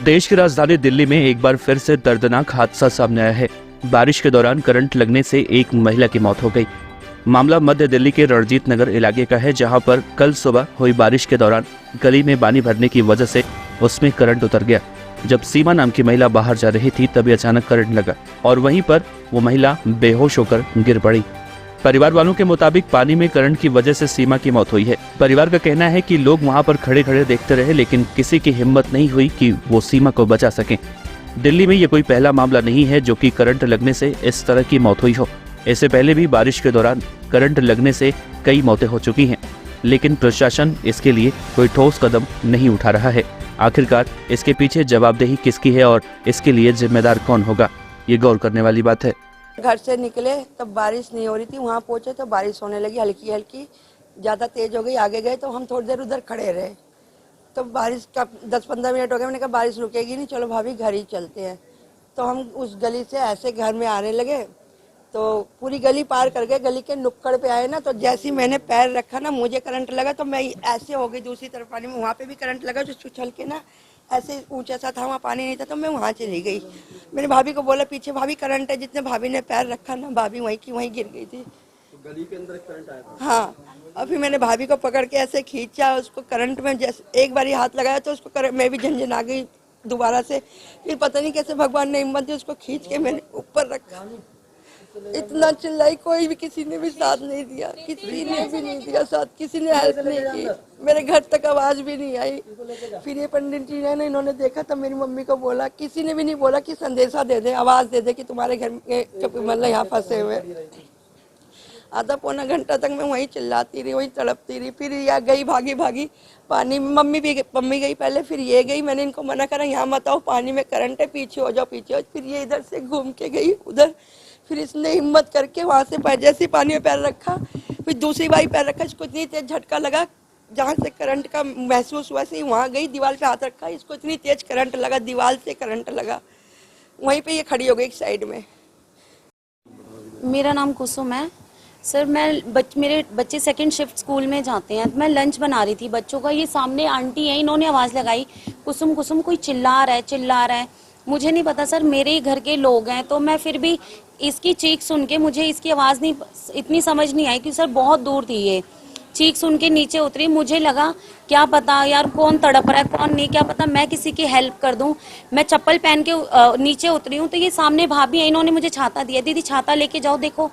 देश की राजधानी दिल्ली में एक बार फिर से दर्दनाक हादसा सामने आया है। बारिश के दौरान करंट लगने से एक महिला की मौत हो गई। मामला मध्य दिल्ली के रणजीत नगर इलाके का है, जहां पर कल सुबह हुई बारिश के दौरान गली में पानी भरने की वजह से उसमें करंट उतर गया। जब सीमा नाम की महिला बाहर जा रही थी तभी अचानक करंट लगा और वहीं पर वो महिला बेहोश होकर गिर पड़ी। परिवार वालों के मुताबिक पानी में करंट की वजह से सीमा की मौत हुई है। परिवार का कहना है कि लोग वहां पर खड़े खड़े देखते रहे, लेकिन किसी की हिम्मत नहीं हुई कि वो सीमा को बचा सकें। दिल्ली में ये कोई पहला मामला नहीं है जो कि करंट लगने से इस तरह की मौत हुई हो। इससे पहले भी बारिश के दौरान करंट लगने से कई मौतें हो चुकी हैं, लेकिन प्रशासन इसके लिए कोई ठोस कदम नहीं उठा रहा है। आखिरकार इसके पीछे जवाबदेही किसकी है और इसके लिए जिम्मेदार कौन होगा, ये गौर करने वाली बात है। घर से निकले तब बारिश नहीं हो रही थी, वहाँ पहुंचे तो बारिश होने लगी हल्की हल्की, ज़्यादा तेज हो गई। आगे गए तो हम थोड़ी देर उधर खड़े रहे, तो बारिश का 10-15 मिनट हो गए। मैंने कहा बारिश रुकेगी नहीं, चलो भाभी घर ही चलते हैं। तो हम उस गली से ऐसे घर में आने लगे, तो पूरी गली पार कर गए। गली के नुक्कड़ पे आए ना, तो जैसे ही मैंने पैर रखा ना, मुझे करंट लगा, तो मैं ऐसे हो गई दूसरी तरफ पानी में। वहाँ पे भी करंट लगा, जो उछल के ना ऐसे ऊंचा सा था, वहाँ पानी नहीं था, तो मैं वहाँ चली गई। मैंने भाभी को बोला पीछे भाभी करंट है। जितने भाभी ने पैर रखा ना, भाभी वहीं की वहीं गिर गई थी। तो गली के अंदर करंट आया था? हाँ, और फिर मैंने भाभी को पकड़ के ऐसे खींचा, उसको करंट में जैसे एक बार ही हाथ लगाया तो उसको करंट, मैं भी झंझना गई दोबारा से। फिर पता नहीं कैसे भगवान ने हिम्मत दी, उसको खींच के मैंने ऊपर रखा। इतना चिल्लाई, कोई भी किसी ने भी साथ नहीं दिया, किसी ने भी नहीं दिया साथ, किसी ने हेल्प नहीं की। मेरे घर तक आवाज भी नहीं आई। फिर ये पंडित जी ने इन्होंने देखा तो मेरी मम्मी को बोला, किसी ने भी नहीं बोला कि संदेशा दे दे, आवाज दे दे कि तुम्हारे घर में मतलब यहाँ फंसे हुए। आधा पौना घंटा तक मैं वहीं चिल्लाती रही, वहीं तड़पती रही। फिर या गई भागी भागी पानी में, मम्मी गई पहले, फिर ये गई। मैंने इनको मना करा, यहाँ मत आओ, पानी में करंट है, पीछे हो जाओ, पीछे हो। फिर ये इधर से घूम के गई उधर। फिर इसने हिम्मत करके वहाँ से जैसे पानी में पैर रखा, फिर दूसरी बारी पैर रखा, इसको इतनी तेज झटका लगा, जहाँ से करंट का महसूस हुआ से वहाँ गई, दीवार पे हाथ रखा, इसको इतनी तेज करंट लगा, दीवार से करंट लगा, वहीं पे ये खड़ी हो गई एक साइड में। मेरा नाम कुसुम है सर। मेरे बच्चे सेकंड शिफ्ट स्कूल में जाते हैं। मैं लंच बना रही थी बच्चों का। ये सामने आंटी है, इन्होंने आवाज़ लगाई, कुसुम कुसुम, कोई चिल्ला रहा है। मुझे नहीं पता सर, मेरे ही घर के लोग हैं, तो मैं फिर भी इसकी चीख सुन के, मुझे इसकी आवाज़ नहीं इतनी समझ नहीं आई कि सर बहुत दूर थी। ये चीख सुन के नीचे उतरी। मुझे लगा क्या पता यार कौन तड़प रहा है कौन नहीं, क्या पता मैं किसी की हेल्प कर दूं। मैं चप्पल पहन के नीचे उतरी हूँ, तो ये सामने भाभी है, इन्होंने मुझे छाता दिया, दीदी छाता लेके जाओ। देखो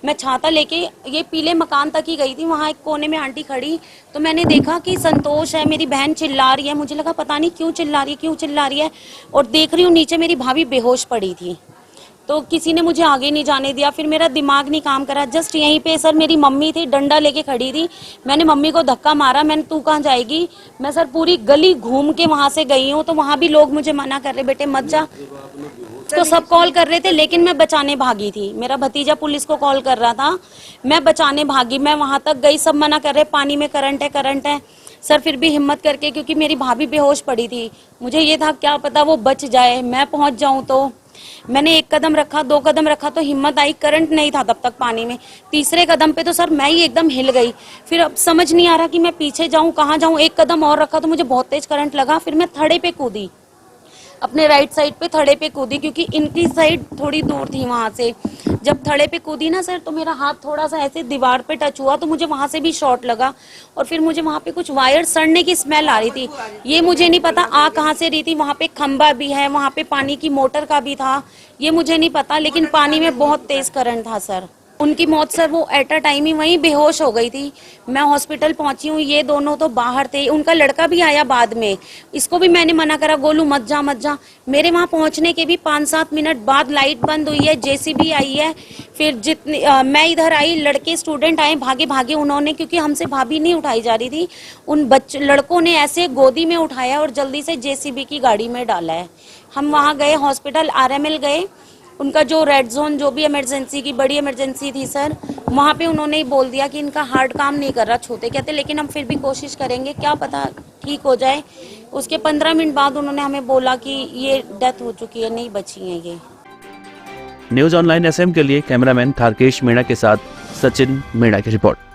मैं छाता लेके ये पीले मकान तक ही गई थी। वहाँ एक कोने में आंटी खड़ी, तो मैंने देखा कि संतोष है, मेरी बहन चिल्ला रही है। मुझे लगा पता नहीं क्यों चिल्ला रही है, और देख रही हूँ नीचे मेरी भाभी बेहोश पड़ी थी। तो किसी ने मुझे आगे नहीं जाने दिया। फिर मेरा दिमाग नहीं काम करा। जस्ट यहीं पे सर मेरी मम्मी थी, डंडा लेके खड़ी थी। मैंने मम्मी को धक्का मारा, मैंने तू कहाँ जाएगी। मैं सर पूरी गली घूम के वहां से गई हूँ, तो वहां भी लोग मुझे मना कर रहे, बेटे मत जा। तो सब कॉल कर रहे थे, लेकिन मैं बचाने भागी थी। मेरा भतीजा पुलिस को कॉल कर रहा था, मैं बचाने भागी। मैं वहां तक गई, सब मना कर रहे, पानी में करंट है सर। फिर भी हिम्मत करके, क्योंकि मेरी भाभी बेहोश पड़ी थी, मुझे ये था क्या पता वो बच जाए, मैं पहुंच जाऊं। तो मैंने 1 कदम रखा, 2 कदम रखा, तो हिम्मत आई। करंट नहीं था तब तक पानी में। तीसरे कदम पे तो सर मैं ही एकदम हिल गई। फिर अब समझ नहीं आ रहा कि मैं पीछे जाऊं कहाँ जाऊं। 1 कदम और रखा तो मुझे बहुत तेज करंट लगा। फिर मैं थड़े पे कूदी, अपने राइट साइड पे थड़े पे कूदी, क्योंकि इनकी साइड थोड़ी दूर थी वहां से। जब थड़े पे कूदी ना सर, तो मेरा हाथ थोड़ा सा ऐसे दीवार पे टच हुआ, तो मुझे वहां से भी शॉट लगा। और फिर मुझे वहां पे कुछ वायर सड़ने की स्मेल आ रही थी। ये मुझे नहीं पता आ कहाँ से रही थी। वहां पे खंबा भी है, वहां पे पानी की मोटर का भी था, ये मुझे नहीं पता, लेकिन पानी में बहुत तेज करंट था सर। उनकी मौत सर वो एट अ टाइम ही वहीं बेहोश हो गई थी। मैं हॉस्पिटल पहुंची हूँ, ये दोनों तो बाहर थे। उनका लड़का भी आया बाद में, इसको भी मैंने मना करा, गोलू मत जा। मेरे वहां पहुंचने के भी 5-7 मिनट बाद लाइट बंद हुई है, जेसीबी आई है। फिर मैं इधर आई, लड़के स्टूडेंट आए, भागे उन्होंने, क्योंकि हमसे भाभी नहीं उठाई जा रही थी। उन लड़कों ने ऐसे गोदी में उठाया और जल्दी से जेसीबी की गाड़ी में डाला है। हम वहाँ गए, हॉस्पिटल RML गए। उनका जो रेड जोन, जो भी इमरजेंसी की बड़ी इमरजेंसी थी सर, वहाँ पे उन्होंने ही बोल दिया कि इनका हार्ट काम नहीं कर रहा, छूते कहते, लेकिन हम फिर भी कोशिश करेंगे, क्या पता ठीक हो जाए। उसके 15 मिनट बाद उन्होंने हमें बोला कि ये डेथ हो चुकी है, नहीं बची है ये। न्यूज ऑनलाइन SM के लिए कैमरामैन थारकेश मीणा के साथ सचिन मीणा की रिपोर्ट।